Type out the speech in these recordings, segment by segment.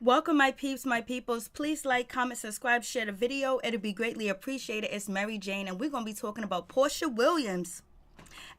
Welcome, my peeps, my peoples. Please like, comment, subscribe, share the video. It'll be greatly appreciated. It's Mary Jane, and we're going to be talking about Porsha Williams.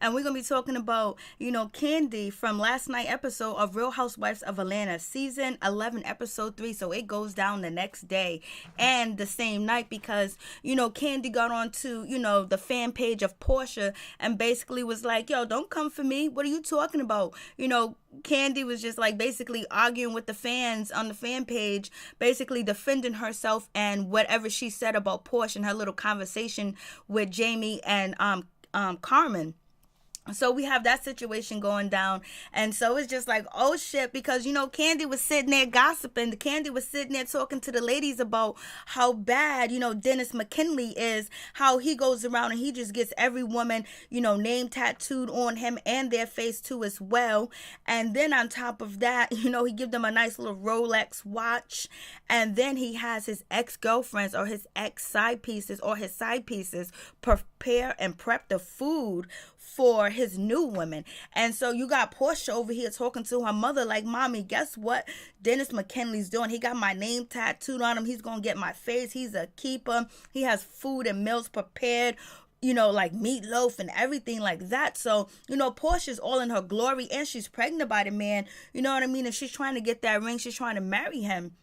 And we're going to be talking about, Kandi from last night episode of Real Housewives of Atlanta, season 11, episode 3. So it goes down the next day and the same night because, Kandi got on to, the fan page of Porsha and basically was like, yo, don't come for me. What are you talking about? Kandi was just like basically arguing with the fans on the fan page, basically defending herself and whatever she said about Porsha and her little conversation with Jamie and Carmen. So we have that situation going down. And so it's just like, oh shit, because, Kandi was sitting there gossiping. Kandi was sitting there talking to the ladies about how bad, Dennis McKinley is, how he goes around and he just gets every woman, name tattooed on him and their face too as well. And then on top of that, he give them a nice little Rolex watch. And then he has his ex-girlfriends or his ex-side pieces or his side pieces prepare and prep the food for his new women. And so you got Porsha over here talking to her mother like, mommy, guess what Dennis McKinley's doing? He got my name tattooed on him. He's gonna get my face. He's a keeper. He has food and meals prepared, like meatloaf and everything like that. So, Portia's all in her glory and she's pregnant by the man. You know what I mean? And she's trying to get that ring. She's trying to marry him.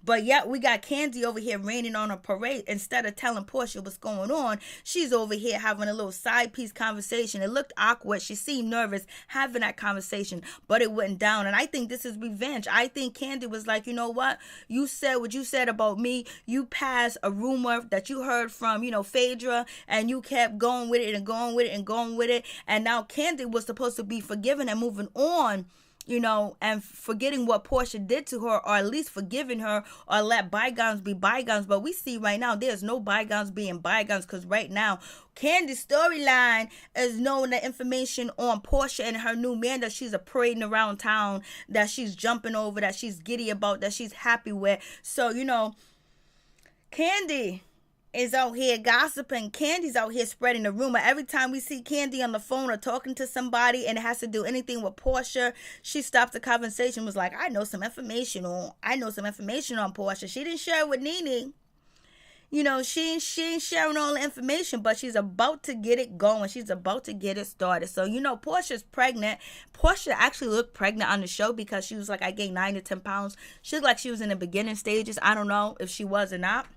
But yet we got Kandi over here raining on a parade. Instead of telling Porsha what's going on, she's over here having a little side piece conversation. It looked awkward. She seemed nervous having that conversation, but it went down. And I think this is revenge. I think Kandi was like, you know what? You said what you said about me. You passed a rumor that you heard from, Phaedra, and you kept going with it and going with it and going with it. And now Kandi was supposed to be forgiven and moving on, and forgetting what Porsha did to her, or at least forgiving her, or let bygones be bygones. But we see right now there's no bygones being bygones, because right now Kandi's storyline is knowing the information on Porsha and her new man that she's parading around town, that she's jumping over, that she's giddy about, that she's happy with. So, Kandi is out here gossiping. Kandi's out here spreading the rumor. Every time we see Kandi on the phone or talking to somebody and it has to do anything with Porsha, she stops the conversation, was like, I know some information on Porsha. She didn't share it with Nene. She ain't sharing all the information, but she's about to get it going. She's about to get it started. So, Porsha's pregnant. Porsha actually looked pregnant on the show because she was like, I gained 9 to 10 pounds. She looked like she was in the beginning stages. I don't know if she was or not.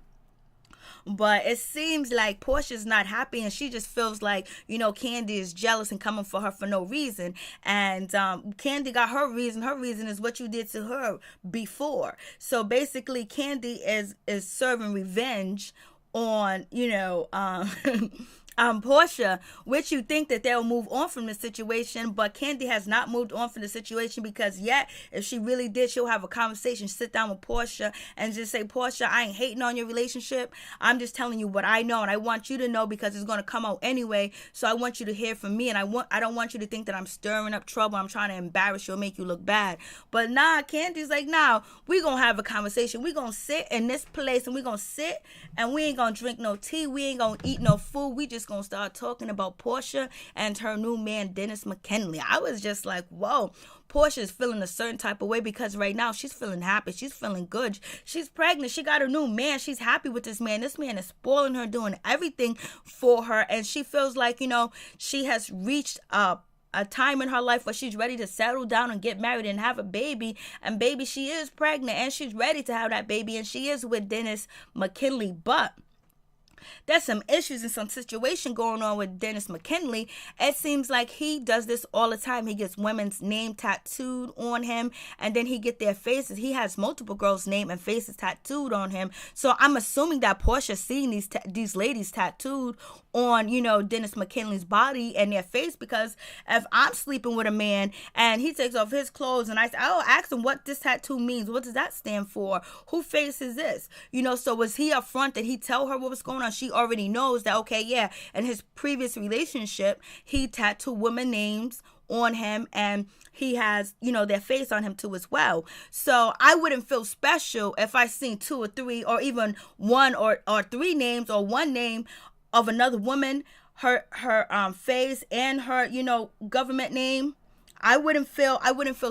But it seems like Porsha's not happy, and she just feels like, Kandi is jealous and coming for her for no reason. And Kandi got her reason. Her reason is what you did to her before. So basically, Kandi is serving revenge on, Porsha, which you think that they'll move on from the situation, but Kandi has not moved on from the situation, because yet, if she really did, she'll have a conversation, sit down with Porsha and just say, Porsha, I ain't hating on your relationship. I'm just telling you what I know, and I want you to know because it's going to come out anyway. So I want you to hear from me, and I don't want you to think that I'm stirring up trouble. I'm trying to embarrass you or make you look bad. But nah, Kandi's like, nah, we going to have a conversation. We going to sit in this place, and we going to sit, and we ain't going to drink no tea. We ain't going to eat no food. We just gonna start talking about Porsha and her new man Dennis McKinley. I was just like, whoa, Porsha is feeling a certain type of way, because right now she's feeling happy. She's feeling good. She's pregnant. She got a new man. She's happy with this man. This man is spoiling her, doing everything for her, and she feels like, she has reached a time in her life where she's ready to settle down and get married and have a baby. And baby, she is pregnant, and she's ready to have that baby, and she is with Dennis McKinley. But there's some issues and some situation going on with Dennis McKinley. It seems like he does this all the time. He gets women's name tattooed on him, and then he get their faces. He has multiple girls' name and faces tattooed on him. So I'm assuming that Porsha's seeing these ladies tattooed on, Dennis McKinley's body and their face, because if I'm sleeping with a man and he takes off his clothes and I'll ask him what this tattoo means. What does that stand for? Who face is this? So was he up front? Did he tell her what was going on? She already knows that, okay, yeah, in his previous relationship, he tattooed women names on him, and he has, their face on him too as well. So I wouldn't feel special if I seen 2 or 3 or even 1 or 3 names or 1 name of another woman, her face and her, government name. I wouldn't feel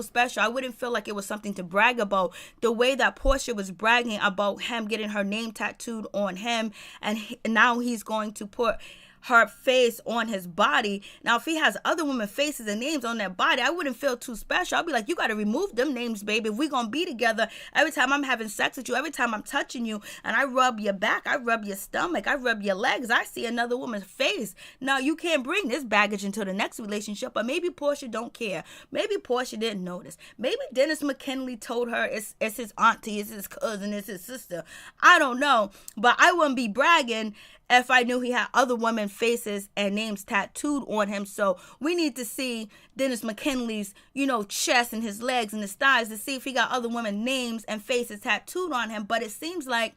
special. I wouldn't feel like it was something to brag about. The way that Porsha was bragging about him getting her name tattooed on him, and now he's going to put her face on his body. Now, if he has other women's faces and names on their body, I wouldn't feel too special. I'd be like, you got to remove them names, baby. If we going to be together, every time I'm having sex with you, every time I'm touching you, and I rub your back, I rub your stomach, I rub your legs, I see another woman's face. Now, you can't bring this baggage into the next relationship, but maybe Porsha don't care. Maybe Porsha didn't notice. Maybe Dennis McKinley told her it's his auntie, it's his cousin, it's his sister. I don't know, but I wouldn't be bragging if I knew he had other women's faces and names tattooed on him. So we need to see Dennis McKinley's, chest and his legs and his thighs to see if he got other women's names and faces tattooed on him. But it seems like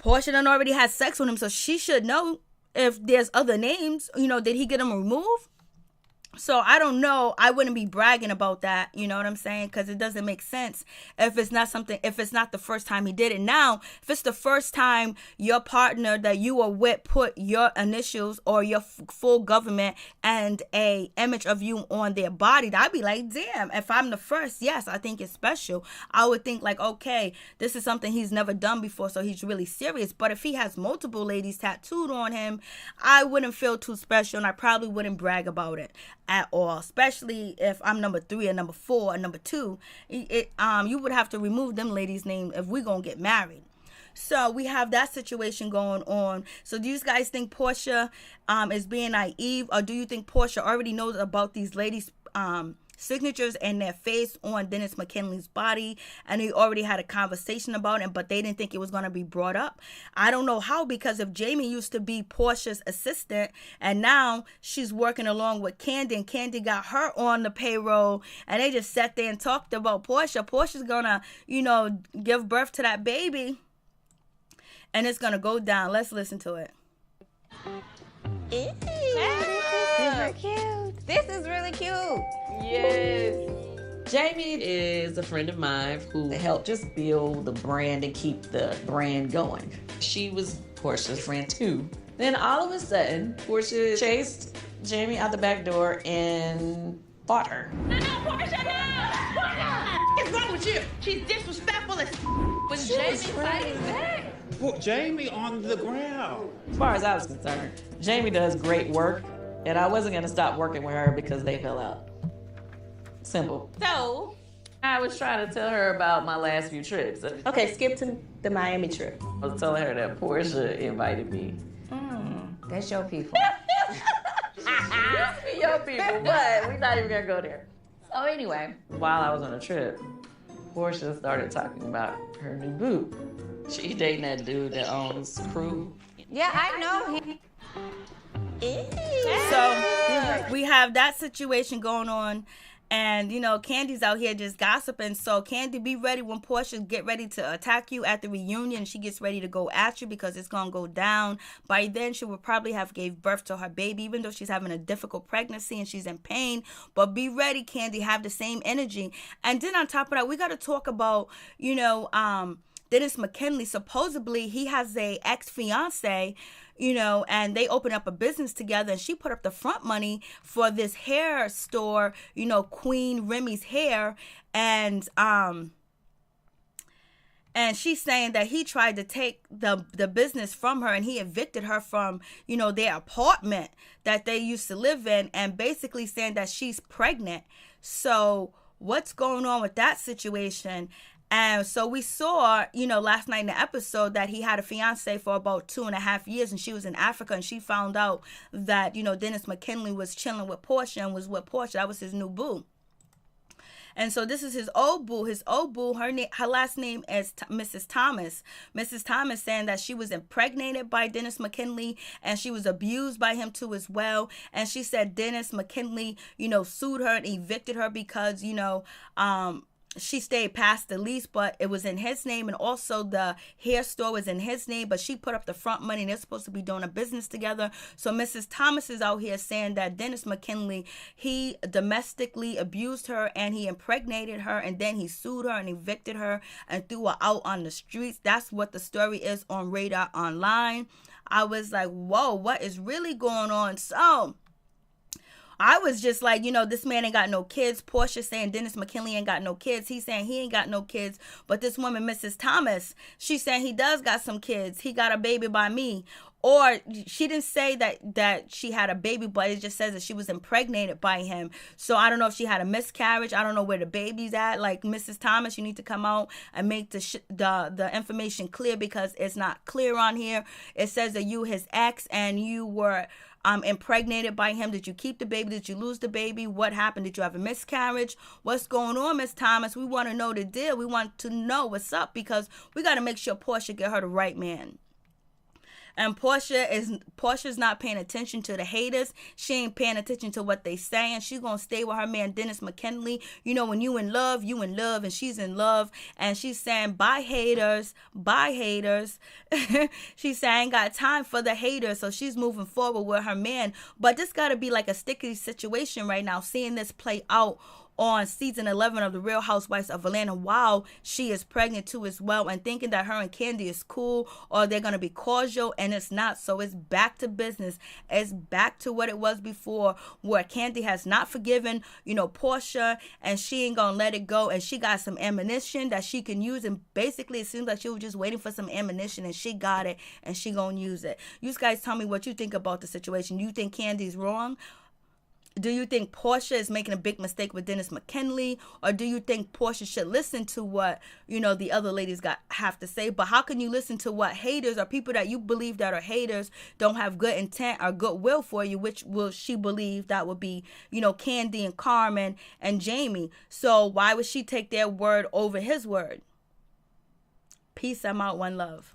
Porsha done already had sex with him, so she should know if there's other names. Did he get them removed? So I don't know. I wouldn't be bragging about that. You know what I'm saying? Because it doesn't make sense if it's not the first time he did it. Now, if it's the first time your partner that you were with put your initials or your full government and a image of you on their body, I'd be like, damn, if I'm the first, yes, I think it's special. I would think like, okay, this is something he's never done before, so he's really serious. But if he has multiple ladies tattooed on him, I wouldn't feel too special, and I probably wouldn't brag about it at all, especially if I'm number 3 or number 4 or number 2. You would have to remove them ladies' names if we're gonna get married. So we have that situation going on. So do you guys think Porsha is being naive, or do you think Porsha already knows about these ladies' signatures and their face on Dennis McKinley's body, and he already had a conversation about it, but they didn't think it was going to be brought up? I don't know how, because if Jamie used to be Porsha's assistant and now she's working along with Kandi, and Kandi got her on the payroll, and they just sat there and talked about Portia's gonna give birth to that baby, and it's gonna go down. Let's listen to it. Super cute. This is really cute. Yes. Jamie is a friend of mine who helped just build the brand and keep the brand going. She was Porsha's friend too. Then all of a sudden, Porsha chased Jamie out the back door and bought her. No, Porsha, no! What's wrong with you? She's disrespectful as Was Jamie fighting back? Put Jamie on the ground. As far as I was concerned, Jamie does great work, and I wasn't gonna stop working with her because they fell out. Simple. So, I was trying to tell her about my last few trips. okay, skip to the Miami trip. I was telling her that Porsha invited me. That's your people. Used to be your people, but we're not even gonna go there. So anyway, while I was on a trip, Porsha started talking about her new boo. She dating that dude that owns Crew. Yeah, I know. So we have that situation going on, and Kandi's out here just gossiping. So Kandi, be ready when Porsha get ready to attack you at the reunion. She gets ready to go at you because it's gonna go down. By then she will probably have gave birth to her baby, even though she's having a difficult pregnancy and she's in pain. But be ready, Kandi, have the same energy. And then on top of that, we got to talk about Dennis McKinley. Supposedly he has a ex-fiance, and they opened up a business together, and she put up the front money for this hair store, Queen Remy's Hair, and she's saying that he tried to take the business from her, and he evicted her from, their apartment that they used to live in, and basically saying that she's pregnant. So what's going on with that situation? And so we saw, last night in the episode that he had a fiance for about 2.5 years, and she was in Africa, and she found out that, Dennis McKinley was chilling with Porsha and was with Porsha. That was his new boo. And so this is his old boo. Her last name is Mrs. Thomas. Mrs. Thomas saying that she was impregnated by Dennis McKinley, and she was abused by him too as well. And she said Dennis McKinley, sued her and evicted her because, she stayed past the lease, but it was in his name, and also the hair store was in his name, but she put up the front money, and they're supposed to be doing a business together. So Mrs. Thomas is out here saying that Dennis McKinley, he domestically abused her, and he impregnated her, and then he sued her and evicted her and threw her out on the streets. That's what the story is on Radar Online. I was like, whoa, what is really going on? So I was just like, this man ain't got no kids. Porsha saying Dennis McKinley ain't got no kids. He's saying he ain't got no kids. But this woman, Mrs. Thomas, she's saying he does got some kids. He got a baby by me. Or she didn't say that she had a baby, but it just says that she was impregnated by him. So I don't know if she had a miscarriage. I don't know where the baby's at. Like, Mrs. Thomas, you need to come out and make the information clear, because it's not clear on here. It says that you his ex and you were impregnated by him. Did you keep the baby? Did you lose the baby? What happened? Did you have a miscarriage? What's going on, Miss Thomas? We want to know the deal. We want to know what's up, because we got to make sure Porsha get her the right man. And Porsha's not paying attention to the haters. She ain't paying attention to what they saying. She's going to stay with her man, Dennis McKinley. When you in love, and she's in love. And she's saying, bye haters, bye haters. She's saying, I ain't got time for the haters. So she's moving forward with her man. But this got to be like a sticky situation right now, seeing this play out on season 11 of The Real Housewives of Atlanta, while she is pregnant too as well, and thinking that her and Kandi is cool, or they're going to be cordial, and it's not. So it's back to business. It's back to what it was before, where Kandi has not forgiven, Porsha, and she ain't going to let it go, and she got some ammunition that she can use, and basically it seems like she was just waiting for some ammunition, and she got it, and she going to use it. You guys tell me what you think about the situation. You think Kandi's wrong? Do you think Porsha is making a big mistake with Dennis McKinley? Or do you think Porsha should listen to what, the other ladies have to say? But how can you listen to what haters or people that you believe that are haters don't have good intent or goodwill for you, which will she believe that would be, Kandi and Carmen and Jamie? So why would she take their word over his word? Peace. I'm out. One love.